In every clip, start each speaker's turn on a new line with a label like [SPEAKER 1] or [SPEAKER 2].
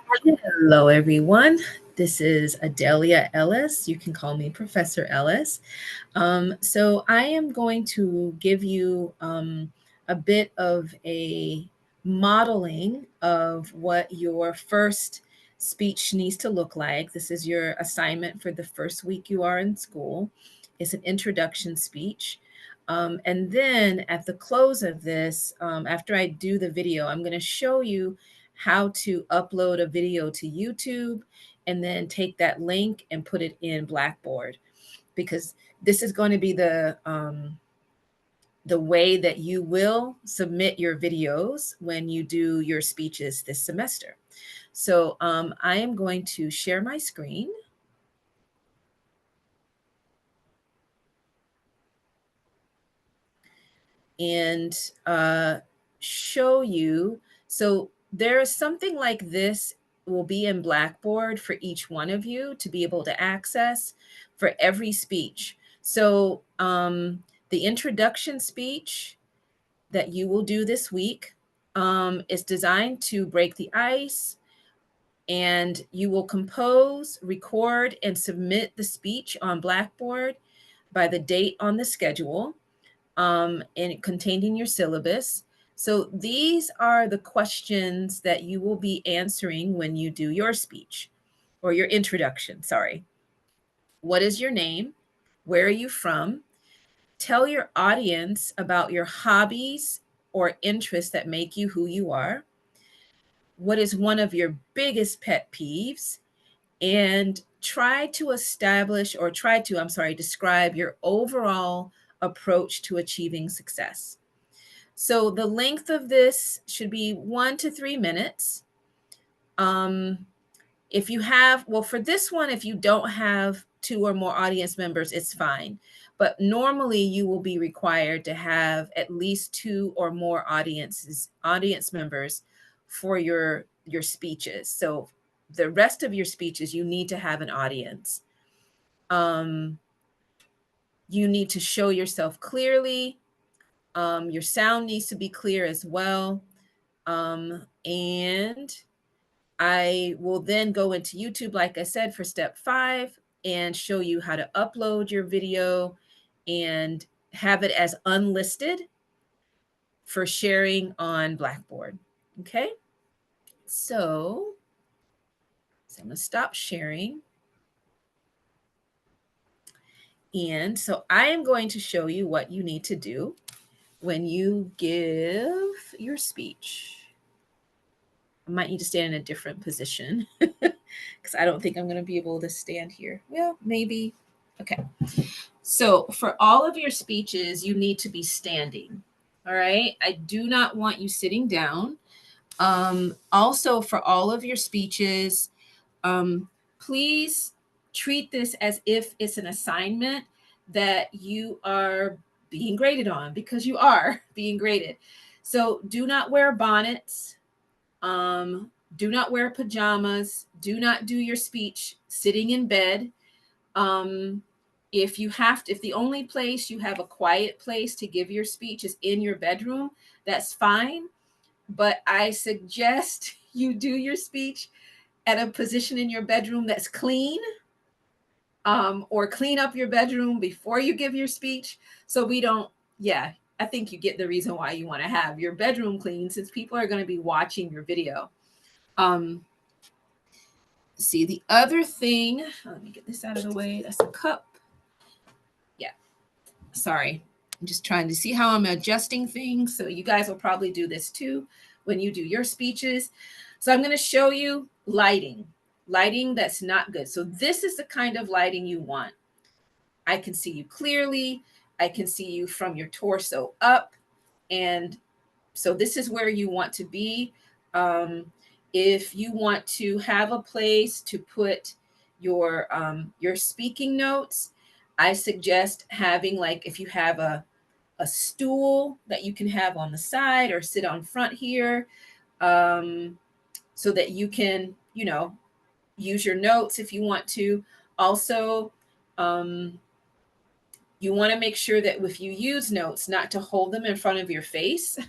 [SPEAKER 1] Hello, everyone. This is Adelia Ellis. You can call me Professor Ellis. So, I am going to give you a bit of a modeling of what your first speech needs to look like. This is your assignment for the first week you are in school. It's an introduction speech. And then at the close of this, after I do the video, I'm going to show you how to upload a video to YouTube and then take that link and put it in Blackboard, because this is going to be the way that you will submit your videos when you do your speeches this semester. So I am going to share my screen. And show you. So there is something like this will be in Blackboard for each one of you to be able to access for every speech. So the introduction speech that you will do this week is designed to break the ice, and you will compose, record, and submit the speech on Blackboard by the date on the schedule and contained in your syllabus. So these are the questions that you will be answering when you do your speech or your introduction. Sorry. What is your name? Where are you from? Tell your audience about your hobbies or interests that make you who you are. What is one of your biggest pet peeves? And describe your overall approach to achieving success. So the length of this should be 1 to 3 minutes. If you have, well, for this one, if you don't have 2 or more audience members, it's fine. But normally you will be required to have at least 2 or more audience members for your speeches. So the rest of your speeches, you need to have an audience. You need to show yourself clearly. Your sound needs to be clear as well. And I will then go into YouTube, like I said, for step 5 and show you how to upload your video and have it as unlisted for sharing on Blackboard. Okay, so I'm going to stop sharing. And so I am going to show you what you need to do when you give your speech. I might need to stand in a different position because I don't think I'm going to be able to stand here. Well, maybe. Okay. So for all of your speeches, you need to be standing. All right. I do not want you sitting down. Also, for all of your speeches, please treat this as if it's an assignment that you are being graded on, because you are being graded. So do not wear bonnets. Do not wear pajamas. Do not do your speech sitting in bed. If the only place you have a quiet place to give your speech is in your bedroom, that's fine. But I suggest you do your speech at a position in your bedroom that's clean, or clean up your bedroom before you give your speech. So we don't, yeah, I think you get the reason why you want to have your bedroom clean, since people are going to be watching your video. See, the other thing, let me get this out of the way. That's a cup. Yeah, sorry. I'm just trying to see how I'm adjusting things. So you guys will probably do this too when you do your speeches. So I'm going to show you lighting that's not good. So this is the kind of lighting you want. I can see you clearly. I can see you from your torso up. And so this is where you want to be. If you want to have a place to put your speaking notes, I suggest having, like, if you have a stool that you can have on the side or sit on front here, so that you can, use your notes if you want to. Also, you want to make sure that if you use notes, not to hold them in front of your face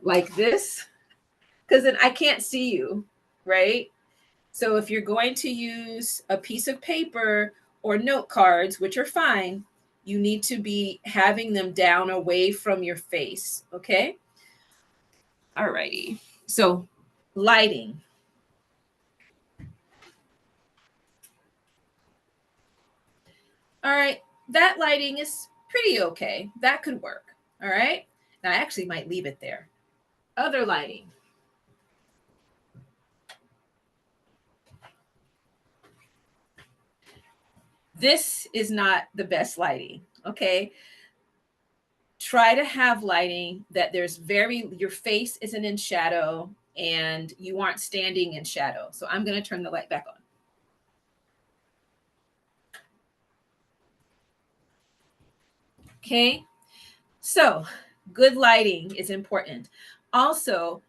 [SPEAKER 1] like this. because then I can't see you, right? So if you're going to use a piece of paper or note cards, which are fine, you need to be having them down away from your face, okay? All righty. So lighting. All right, that lighting is pretty okay. That could work. All right. Now I actually might leave it there. Other lighting. This is not the best lighting. Okay. Try to have lighting that your face isn't in shadow and you aren't standing in shadow. So I'm going to turn the light back on. Okay. So good lighting is important. Also,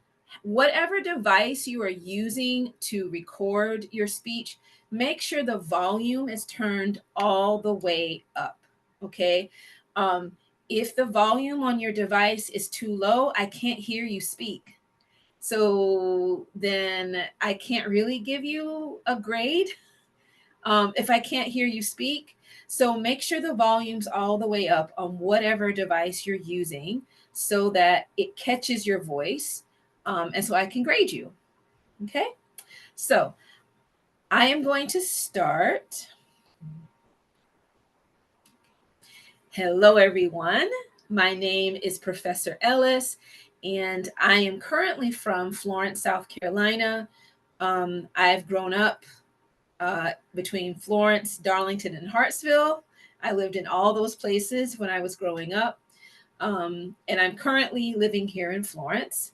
[SPEAKER 1] whatever device you are using to record your speech, make sure the volume is turned all the way up. Okay. Um, if the volume on your device is too low, I can't hear you speak. So then I can't really give you a grade if I can't hear you speak. So make sure the volume's all the way up on whatever device you're using so that it catches your voice and so I can grade you. Okay. So I am going to start. Hello, everyone. My name is Professor Ellis, and I am currently from Florence, South Carolina. I've grown up between Florence, Darlington, and Hartsville. I lived in all those places when I was growing up. And I'm currently living here in Florence.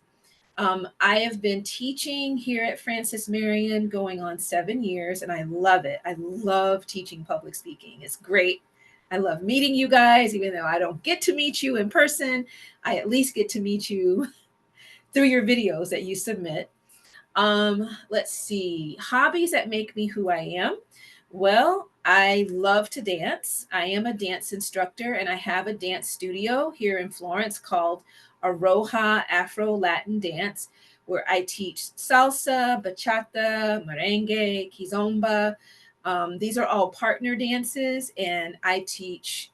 [SPEAKER 1] I have been teaching here at Francis Marion going on 7 years, and I love it. I love teaching public speaking. It's great. I love meeting you guys, even though I don't get to meet you in person. I at least get to meet you through your videos that you submit. Let's see. Hobbies that make me who I am. Well, I love to dance. I am a dance instructor and I have a dance studio here in Florence called Aroha Afro Latin Dance, where I teach salsa, bachata, merengue, kizomba. These are all partner dances, and I teach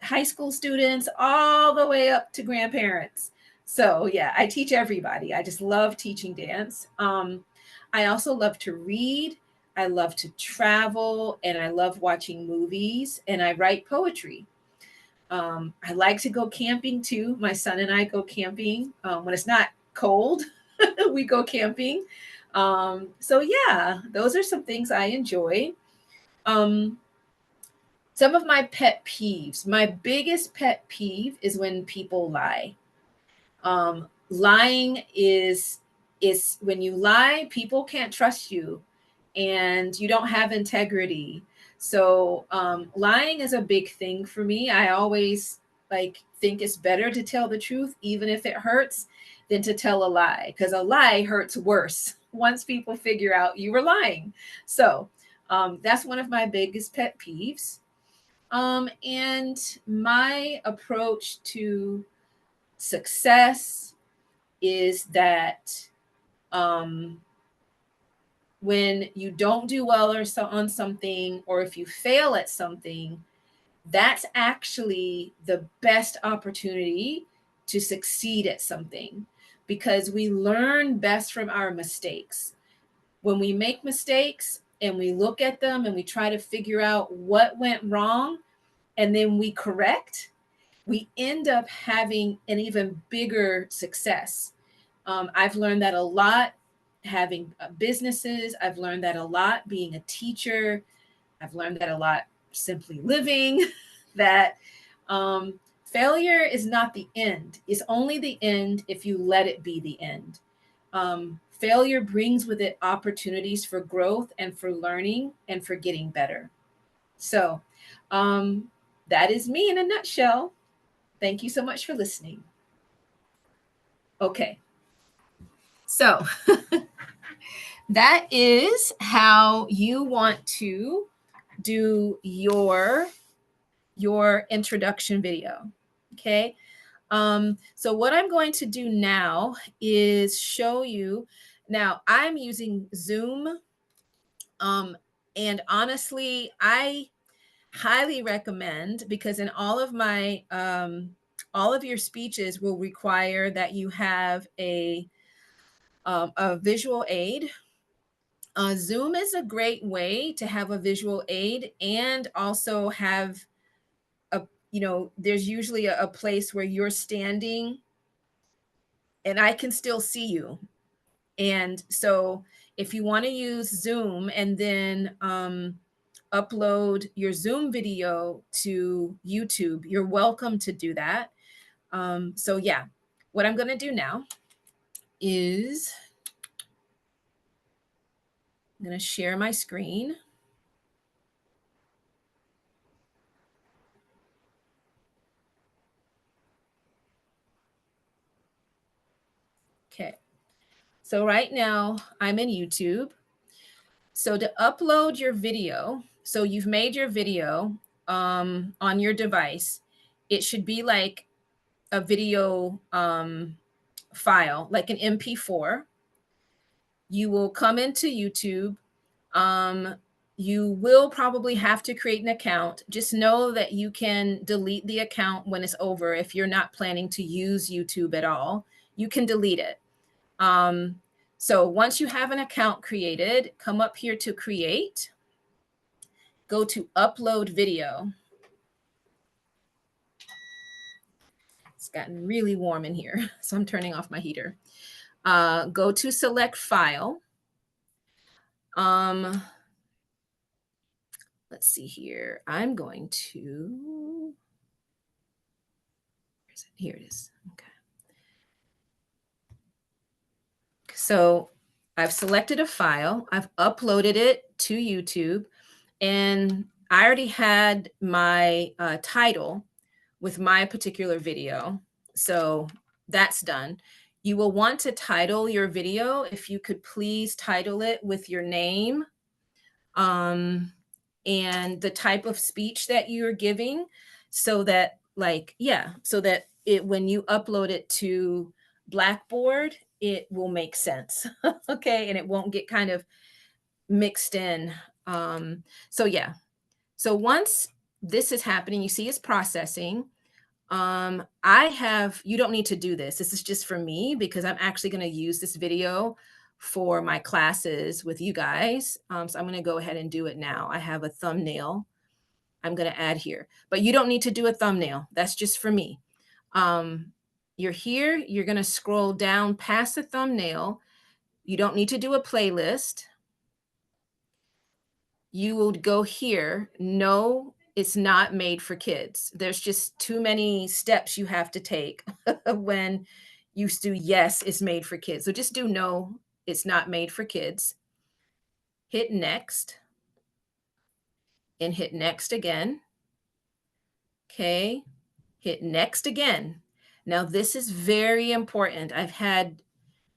[SPEAKER 1] high school students all the way up to grandparents. So yeah, I teach everybody. I just love teaching dance. I also love to read. I love to travel, and I love watching movies, and I write poetry. I like to go camping too. My son and I go camping when it's not cold. We go camping. So yeah, those are some things I enjoy. Um, some of my pet peeves. My biggest pet peeve is when people lie. Lying is when you lie, people can't trust you, and you don't have integrity. So lying is a big thing for me. I always think it's better to tell the truth, even if it hurts, than to tell a lie, because a lie hurts worse once people figure out you were lying. So that's one of my biggest pet peeves. And my approach to success is that um, when you don't do well on something, or if you fail at something, that's actually the best opportunity to succeed at something, because we learn best from our mistakes. When we make mistakes and we look at them and we try to figure out what went wrong and then we correct, we end up having an even bigger success. I've learned that a lot having businesses. I've learned that a lot being a teacher. I've learned that a lot simply living, that failure is not the end. It's only the end if you let it be the end. Failure brings with it opportunities for growth and for learning and for getting better. So that is me in a nutshell. Thank you so much for listening. Okay. So that is how you want to do your introduction video. Okay. So what I'm going to do now is show you. Now I'm using Zoom. Um, and honestly, I highly recommend, because in all of your speeches will require that you have a visual aid. Zoom is a great way to have a visual aid and also have a, there's usually a place where you're standing and I can still see you. And so if you want to use Zoom and then upload your Zoom video to YouTube, you're welcome to do that. So yeah, what I'm going to do now is I'm going to share my screen. Okay. So right now I'm in YouTube. So to upload your video, so you've made your video on your device, it should be like a video file, like an MP4. You will come into YouTube. Um, you will probably have to create an account. Just know that you can delete the account when it's over. If you're not planning to use YouTube at all, you can delete it. So once you have an account created, come up here to create, go to upload video. It's gotten really warm in here, so I'm turning off my heater. Go to select file. Let's see here. I'm going to, here it is. Okay. So I've selected a file. I've uploaded it to YouTube, and I already had my title with my particular video. So that's done. You will want to title your video. If you could please title it with your name, and the type of speech that you're giving, so that so that when you upload it to Blackboard, it will make sense. Okay, and it won't get kind of mixed in. So yeah, so once this is happening, you see it's processing. You don't need to do this. This is just for me because I'm actually going to use this video for my classes with you guys. So I'm going to go ahead and do it now. I have a thumbnail I'm going to add here, but you don't need to do a thumbnail. That's just for me. You're here, you're going to scroll down past the thumbnail. You don't need to do a playlist. You will go here. No, it's not made for kids. There's just too many steps you have to take when you do yes, it's made for kids. So just do no, it's not made for kids. Hit next and hit next again. Okay, hit next again. Now this is very important. I've had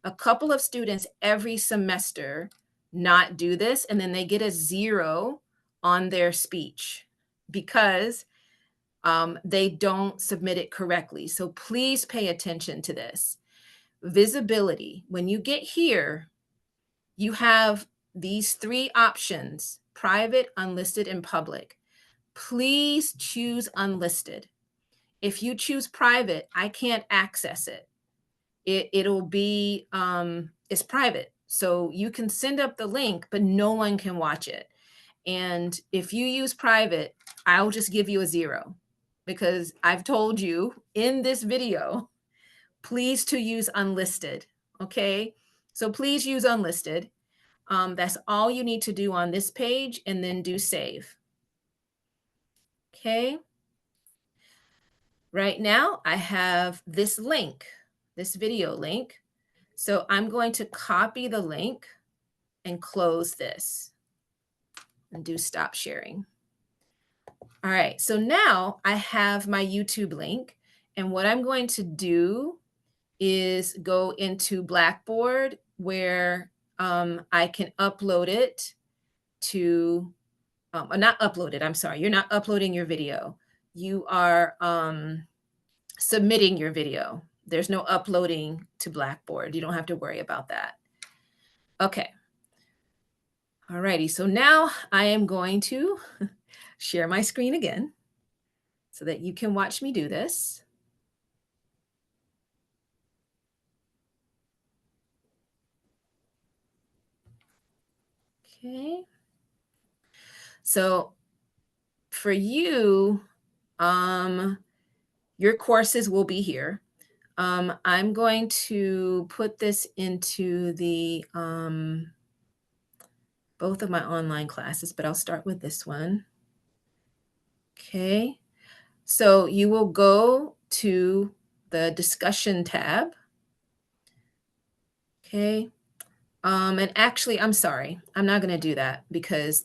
[SPEAKER 1] a couple of students every semester not do this, and then they get a 0 on their speech because they don't submit it correctly. So please pay attention to this. Visibility. When you get here, you have these 3 options: private, unlisted, and public. Please choose unlisted. If you choose private, I can't access it. It'll be it's private. So you can send up the link, but no one can watch it. And if you use private, I'll just give you a 0 because I've told you in this video, please to use unlisted. Okay. So please use unlisted. That's all you need to do on this page, and then do save. Okay. Right now I have this link, this video link. So I'm going to copy the link and close this and do stop sharing. All right, so now I have my YouTube link, and what I'm going to do is go into Blackboard where I can upload it to, not upload it, I'm sorry, you're not uploading your video. You are submitting your video. There's no uploading to Blackboard. You don't have to worry about that. Okay. All righty. So now I am going to share my screen again so that you can watch me do this. Okay. So for you, your courses will be here. I'm going to put this into the both of my online classes, but I'll start with this one. Okay. So you will go to the discussion tab. Okay. And actually, I'm sorry. I'm not going to do that because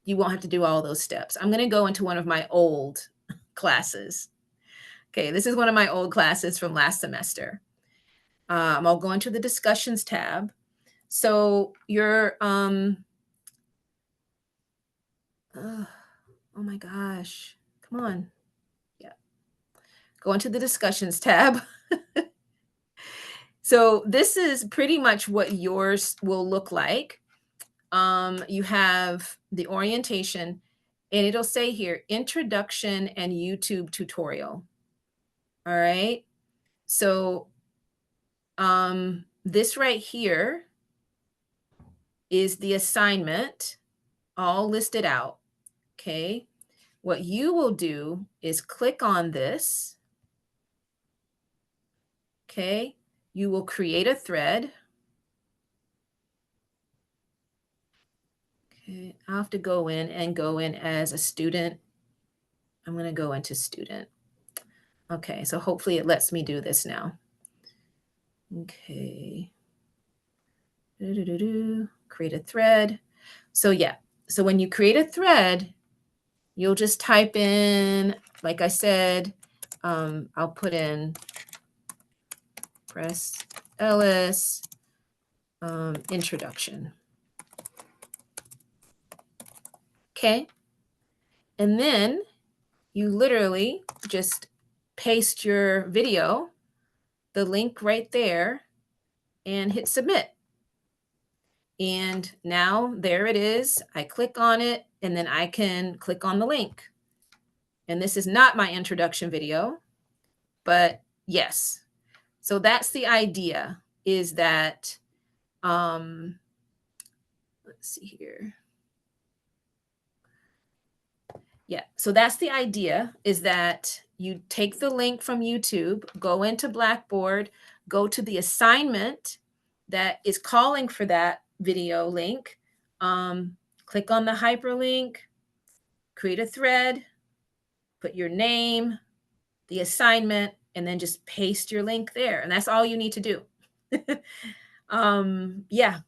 [SPEAKER 1] you won't have to do all those steps. I'm going to go into one of my old classes. Okay. This is one of my old classes from last semester. I'll go into the discussions tab. So oh my gosh, come on. Yeah. Go into the discussions tab. So this is pretty much what yours will look like. You have the orientation, and it'll say here, introduction and YouTube tutorial. All right. So this right here is the assignment all listed out. Okay. What you will do is click on this. Okay. You will create a thread. Okay. I'll have to go in as a student. I'm going to go into student. Okay. So hopefully it lets me do this now. Okay. Create a thread. So yeah. So when you create a thread, you'll just type in, like I said, I'll put in press Ellis introduction. Okay. And then you literally just paste your video, the link right there, and hit submit. And now there it is. I click on it, and then I can click on the link. And this is not my introduction video, but yes. So that's the idea, is that, let's see here. Yeah, so that's the idea, is that you take the link from YouTube, go into Blackboard, go to the assignment that is calling for that video link, click on the hyperlink, create a thread, put your name, the assignment, and then just paste your link there. And that's all you need to do. Yeah.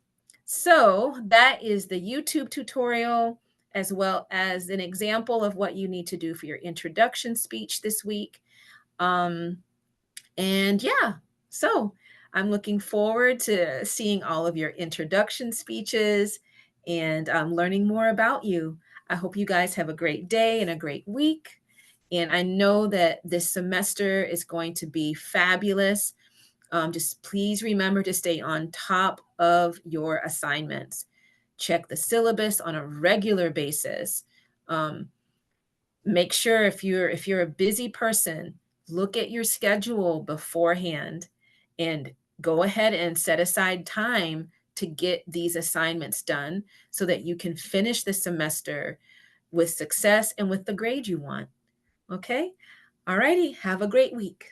[SPEAKER 1] So that is the YouTube tutorial, as well as an example of what you need to do for your introduction speech this week. And yeah, so I'm looking forward to seeing all of your introduction speeches and learning more about you. I hope you guys have a great day and a great week. And I know that this semester is going to be fabulous. Just please remember to stay on top of your assignments. Check the syllabus on a regular basis. Make sure if you're a busy person, look at your schedule beforehand and go ahead and set aside time to get these assignments done so that you can finish the semester with success and with the grade you want. Okay? All righty. Have a great week.